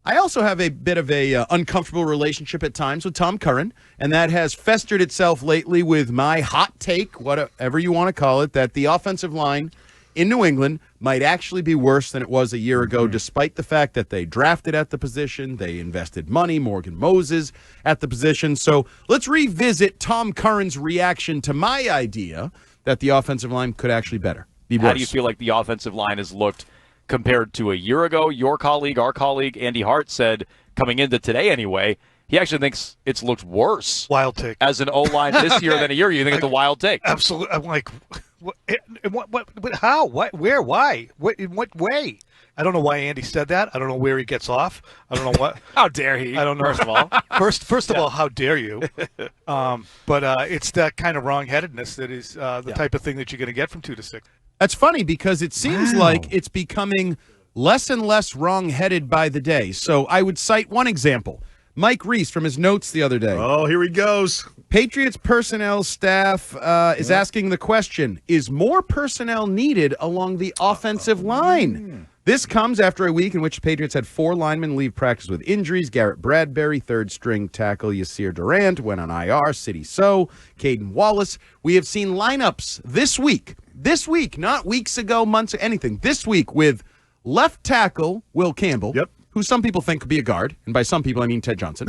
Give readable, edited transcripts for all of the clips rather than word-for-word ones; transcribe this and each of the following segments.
I also have a bit of a uncomfortable relationship at times with Tom Curran, and that has festered itself lately with my hot take, whatever you want to call it, that the offensive line in New England might actually be worse than it was a year ago, despite the fact that they drafted at the position, they invested money, Morgan Moses at the position. So let's revisit Tom Curran's reaction to my idea that the offensive line could actually be worse. How do you feel like the offensive line has looked compared to a year ago? Our colleague, Andy Hart, said, coming into today anyway, he actually thinks it's looked worse. Wild take. As an O-line this year than a year. You think it's a wild take? Absolutely. I'm like, what, how? What, where? Why? In what way? I don't know why Andy said that. I don't know where he gets off. I don't know what. How dare he? I don't know. First of all. First of all, how dare you? But it's that kind of wrong-headedness that is the type of thing that you're going to get from 2 to 6. That's funny because it seems like it's becoming less and less wrong-headed by the day. So I would cite one example. Mike Reese from his notes the other day. Oh, here he goes. Patriots personnel staff is asking the question, is more personnel needed along the offensive line? This comes after a week in which the Patriots had 4 linemen leave practice with injuries. Garrett Bradbury, third-string tackle Yasir Durant, went on IR. Sidney So, Caden Wallace. We have seen lineups this week, not weeks ago, months, anything, this week with left tackle Will Campbell, who some people think could be a guard, and by some people I mean Ted Johnson.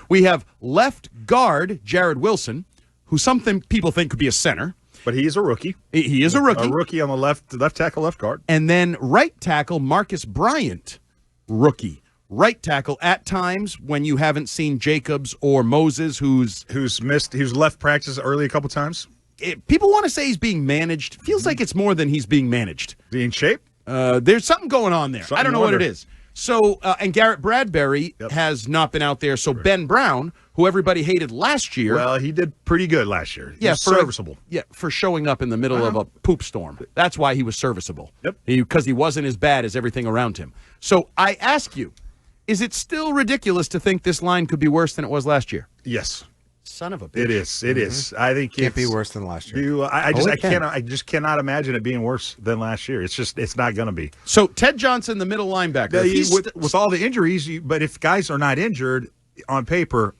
We have left guard Jared Wilson, who some people think could be a center. But he is a rookie. He is a rookie. A rookie on the left tackle, left guard. And then right tackle Marcus Bryant, rookie. Right tackle at times when you haven't seen Jacobs or Moses, who's left practice early a couple times. People want to say he's being managed. Feels like it's more than he's being managed. Is he in shape? There's something going on there. I don't know what it is. So, and Garrett Bradbury has not been out there. So Ben Brown, who everybody hated last year. Well, he did pretty good last year. He was serviceable. For showing up in the middle of a poop storm. That's why he was serviceable. Because he wasn't as bad as everything around him. So I ask you, is it still ridiculous to think this line could be worse than it was last year? Yes. Son of a bitch. It is. It is. I think it can't be worse than last year. I just cannot imagine it being worse than last year. It's not going to be. So Ted Johnson, the middle linebacker, with all the injuries, but if guys are not injured, on paper,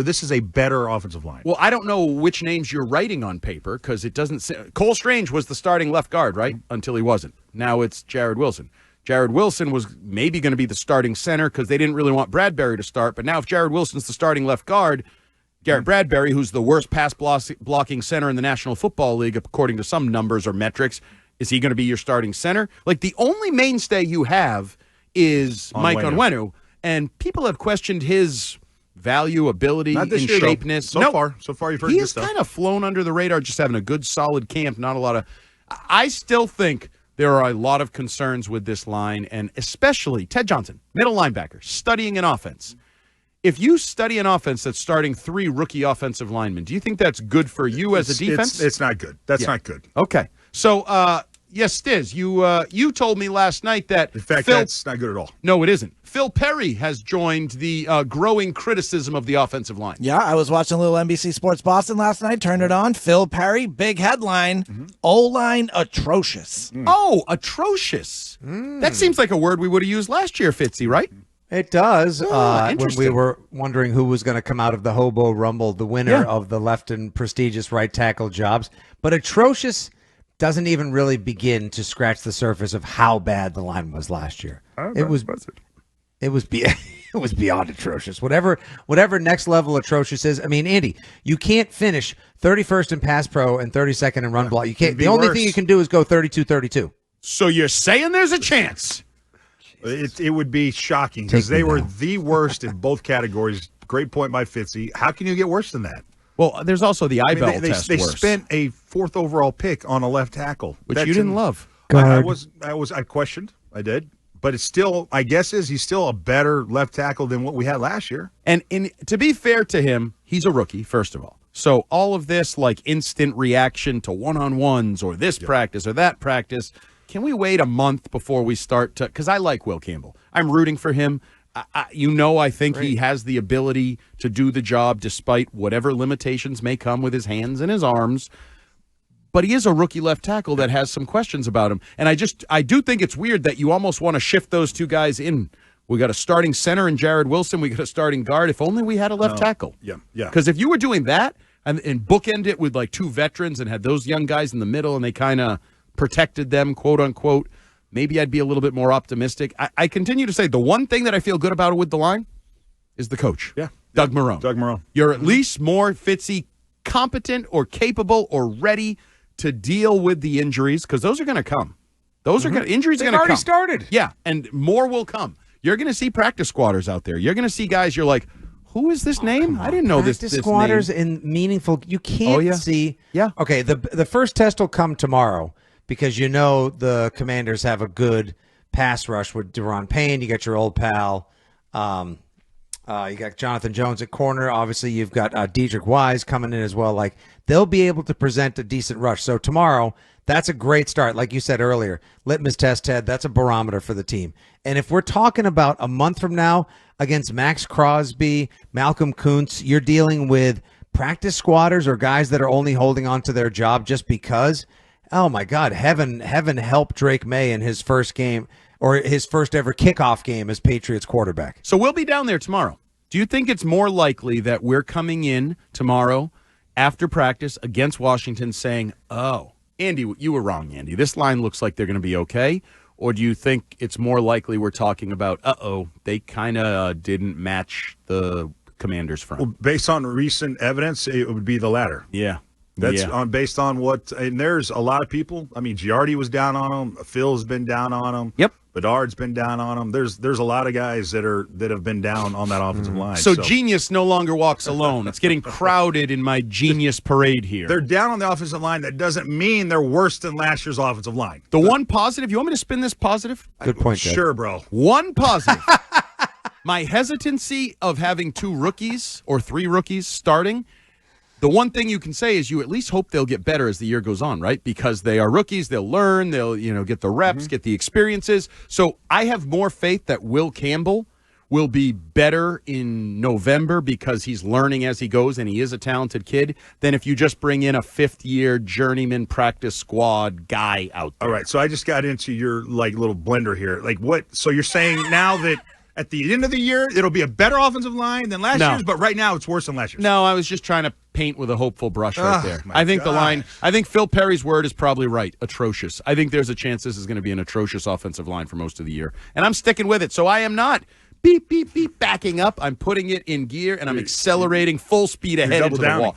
this is a better offensive line. Well, I don't know which names you're writing on paper because it doesn't say. Cole Strange was the starting left guard, right? Until he wasn't. Now it's Jared Wilson. Jared Wilson was maybe going to be the starting center because they didn't really want Bradbury to start. But now if Jared Wilson's the starting left guard, Garrett Bradbury, who's the worst pass blocking center in the National Football League, according to some numbers or metrics, is he going to be your starting center? Like, the only mainstay you have is Mike Onwenu, and people have questioned his value, ability, in shapeness. So far you've heard good stuff. He's kind of flown under the radar, just having a good, solid camp, not a lot of... I still think there are a lot of concerns with this line, and especially Ted Johnson, middle linebacker, studying an offense. If you study an offense that's starting 3 rookie offensive linemen, do you think that's good for you as a defense? It's not good. That's not good. Okay. So, yes, Stiz, you told me last night that... In fact, that's not good at all. No, it isn't. Phil Perry has joined the growing criticism of the offensive line. Yeah, I was watching a little NBC Sports Boston last night, turned it on. Phil Perry, big headline, O-line atrocious. Oh, atrocious. That seems like a word we would have used last year, Fitzy, right? It does. When Interesting. we were wondering who was going to come out of the Hobo Rumble, the winner of the left and prestigious right tackle jobs. But atrocious doesn't even really begin to scratch the surface of how bad the line was last year. It was beyond atrocious. Whatever next level atrocious is. I mean, Andy, you can't finish 31st in pass pro and 32nd in run block. You can't. The only thing you can do is go 32-32. So you're saying there's a chance? It would be shocking because they were the worst in both categories. Great point by Fitzy. How can you get worse than that? Well, there's also the eyeball test. They spent a 4th overall pick on a left tackle, which you didn't love. I questioned. I did, but it's still. I guess he's still a better left tackle than what we had last year. And to be fair to him, he's a rookie. First of all, so all of this like instant reaction to one-on-ones or this practice or that practice. Can we wait a month before we start to – because I like Will Campbell. I'm rooting for him. I think he has the ability to do the job despite whatever limitations may come with his hands and his arms. But he is a rookie left tackle that has some questions about him. And I do think it's weird that you almost want to shift those two guys in We got a starting center in Jared Wilson. We got a starting guard. If only we had a left tackle. Yeah. Because if you were doing that and bookend it with like 2 veterans and had those young guys in the middle and they kind of protected them, quote unquote, maybe I'd be a little bit more optimistic. I continue to say the one thing that I feel good about with the line is the coach. Yeah. Doug Marrone. Doug Marrone. You're at least more Fitzy competent or capable or ready to deal with the injuries because those are going to come. Those are going injuries are going to come. Already started. Yeah, and more will come. You're going to see practice squatters out there. You're going to see guys you're like, who is this name? I didn't know this squatters name. in meaningful. You can't see. Yeah. Okay. The first test will come tomorrow because the Commanders have a good pass rush with Deron Payne. You got your old pal. You got Jonathan Jones at corner. Obviously, you've got Dedrick Wise coming in as well. Like they'll be able to present a decent rush. So tomorrow, that's a great start. Like you said earlier, litmus test, Ted. That's a barometer for the team. And if we're talking about a month from now against Max Crosby, Malcolm Kuntz, you're dealing with practice squatters or guys that are only holding on to their job just because. Oh my God, heaven help Drake May in his first game or his first ever kickoff game as Patriots quarterback. So we'll be down there tomorrow. Do you think it's more likely that we're coming in tomorrow after practice against Washington saying, oh, Andy, you were wrong, Andy. This line looks like they're going to be okay. Or do you think it's more likely we're talking about, they kind of didn't match the Commanders' front? Well, based on recent evidence, it would be the latter. Yeah. That's based on what, and there's a lot of people. I mean, Giardi was down on him. Phil's been down on him. Yep. Bedard's been down on him. There's a lot of guys that have been down on that offensive line. So genius no longer walks alone. It's getting crowded in my genius parade here. They're down on the offensive line. That doesn't mean they're worse than last year's offensive line. The one positive, you want me to spin this positive? Good point, Ted. Sure, bro. One positive. My hesitancy of having 2 rookies or 3 rookies starting, the one thing you can say is you at least hope they'll get better as the year goes on, right? Because they are rookies, they'll learn, they'll get the reps, get the experiences. So I have more faith that Will Campbell will be better in November because he's learning as he goes and he is a talented kid than if you just bring in a 5th-year journeyman practice squad guy out there. All right, so I just got into your little blender here. Like what? So you're saying now that at the end of the year, it'll be a better offensive line than last year's, but right now it's worse than last year's. No, I was just trying to paint with a hopeful brush right there. My I think God. the line, I think Phil Perry's word is probably right. Atrocious. I think there's a chance this is going to be an atrocious offensive line for most of the year. And I'm sticking with it. So I am not beep, beep, beep, backing up. I'm putting it in gear, and I'm accelerating full speed ahead into the wall.